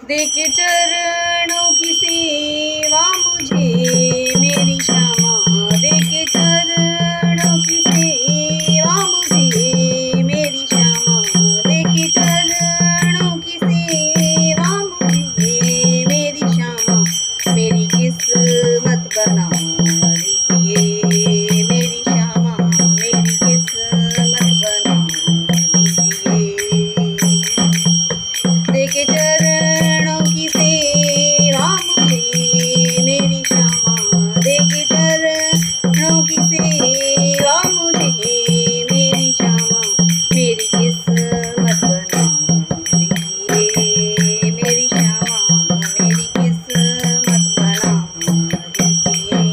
देके चरणों की सेवा मुझे मेरी श्यामा, देके चरणों की सेवा मुझे मेरी श्यामा, देके चरणों की सेवा मुझे मेरी श्यामा, मेरी किस्मत बना दीजिए मेरी श्यामा, मेरी किस्मत बना दीजिए। देके चरणों की सेवा मुझे मेरी श्यामा, देके चरणों की सेवा मुझे मेरी श्यामा, मेरी किस्मत बना दीजिए मेरी श्यामा, मेरी किस्मत बना दीजिए।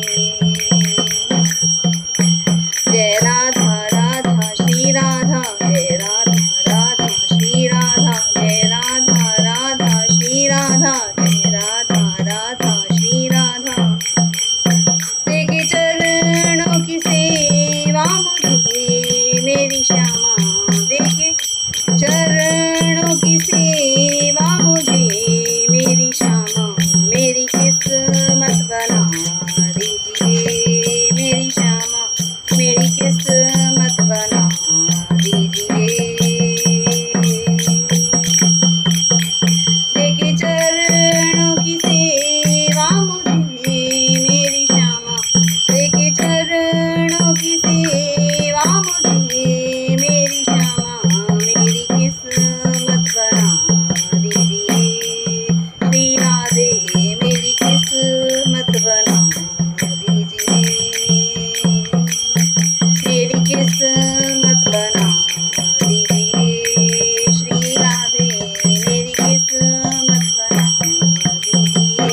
जय राधा राधा श्री राधा, जय राधा राधा श्री राधा, जय राधा राधा श्री राधा, जय राधा राधा श्री राधा। देके चरणों की सेवा मुझे मेरी श्यामा, देके चरणों की सेवा मुझे मेरी श्यामा, मेरी किस्मत बना दीजिए मेरी श्यामा, मेरी किस्मत बना दीजिए। देके चरणों की सेवा मुझे मेरी श्यामा, देके चरणों की सेवा मुझे मेरी श्यामा, मेरी किस्मत बना दीजिए। श्री राधे मेरी किस्मत बना दीजिए, मेरी किस्मत बना दीजिए। श्री राधे मेरी किस्मत बना दीजिए।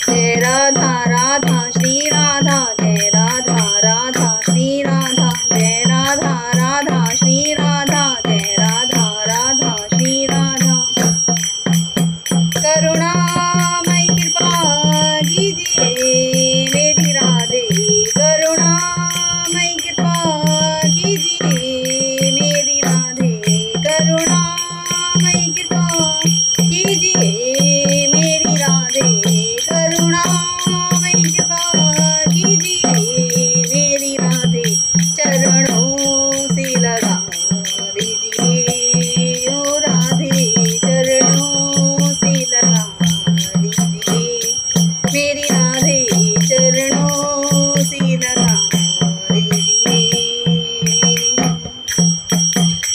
जय राधा राधा श्री राधा, जय राधा राधा श्री राधा, जय राधा राधा श्री राधा, जय राधा राधा श्री राधा। करुणामय कृपा कीजिए मेरी राधे, करुणामय कृपा कीजिए मेरी राधे, करुणामय कृपा कीजिए मेरी राधे, करुणामय कृपा कीजिए मेरी राधे। चरणों से लगा दीजिए ओ राधे, चरणों से लगा दीजिए मेरी राधे, चरणों से लगा दीजिए।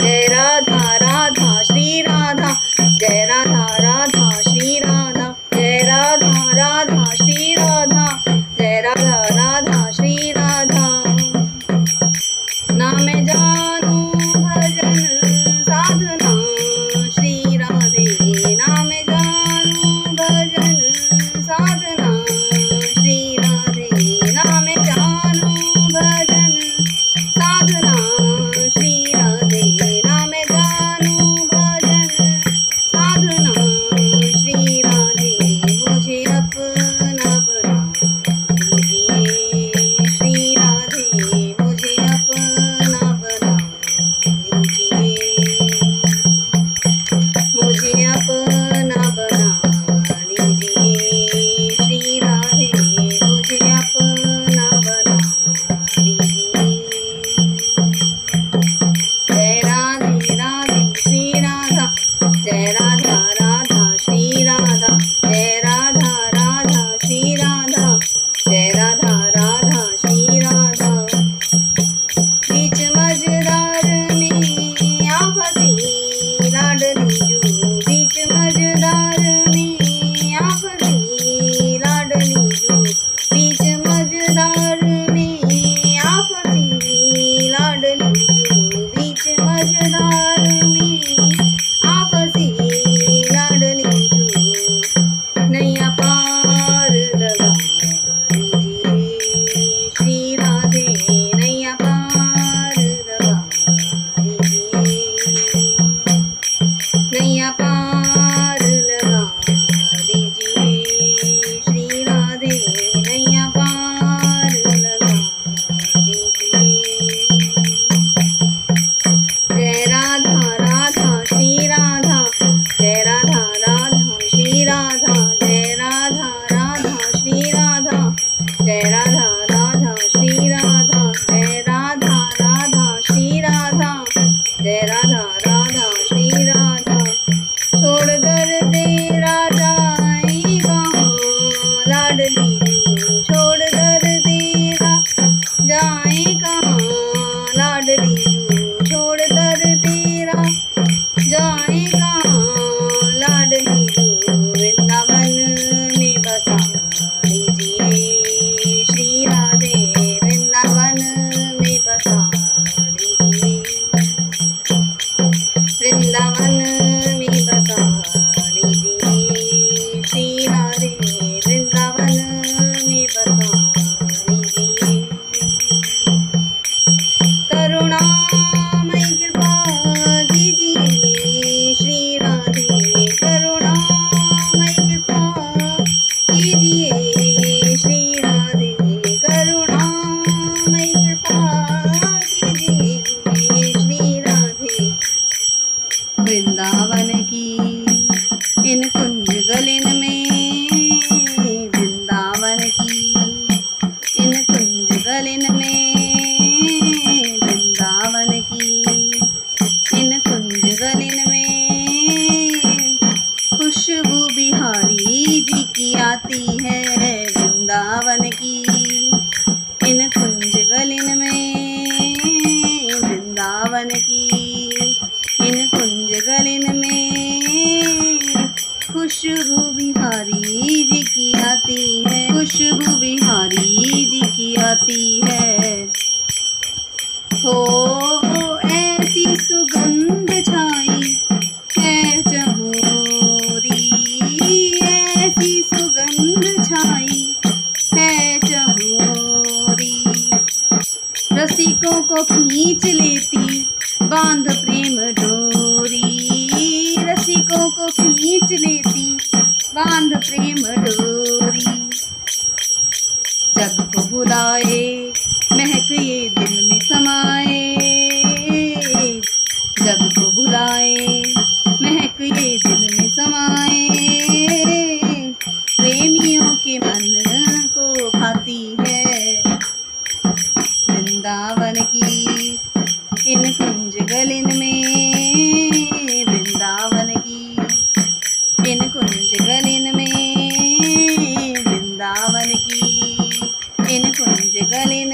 जय राधा राधा श्री राधा, जय राधा राधा श्री राधा, जय राधा राधा श्री राधा, जय राधा राधा श्री राधा। ना मैं जानू भजन साधना श्री राधे, ना मैं जानू भजन साधना श्री राधे, ना मैं जानू भजन साधना श्री राधे, ना मैं जानू भजन साधना श्री राधे। मुझे अपना श्री राधा। छोड़ दर्द राजा आई कहाँ लाडली जू, छोड़ दर्द जाए कहाँ लाडली जू, छोड़ दर्द जाए कहाँ लाडली जू। वृंदावन में बसा लीजिए श्री राधे, वृंदावन में बसा लीजिए, वृंदावन में बसा लीजिए श्री राधे, वृंदावन में बसा लीजिए। करुणामय कृपा कीजिए श्री राधे, करुणामय कृपा कीजिए श्री राधे, करुणामय कृपा कीजिए श्री राधे। वृंदावन की इन कुंज गलिन में, वृंदावन की इन कुंज गलिन में, वृंदावन की इन कुंज गलिन में खुशबू बिहारी जी की आती है। वृंदावन की इन कुंज गलिन में, वृंदावन की इन कुंज गलिन में खुशबू बिहारी जी की आती है, खुशबू बिहारी जी की आती है। हो ऐसी सुगंध छाई है चहोरी, ऐसी सुगंध छाई है चहोरी, रसिकों को खींच लेती बांध प्रेम डोरी, रसिकों को खींच लेती बांध प्रेम डोरी। जग को बुलाए महक ये दिल में समाए, जग को बुलाए महक ये दिल में समाए, प्रेमियों के मन को भाती है। वृंदावन की इन कुंज गलिन में, वृंदावन की इन कुंज गलिन में, वृंदावन की इन कुंज गलिन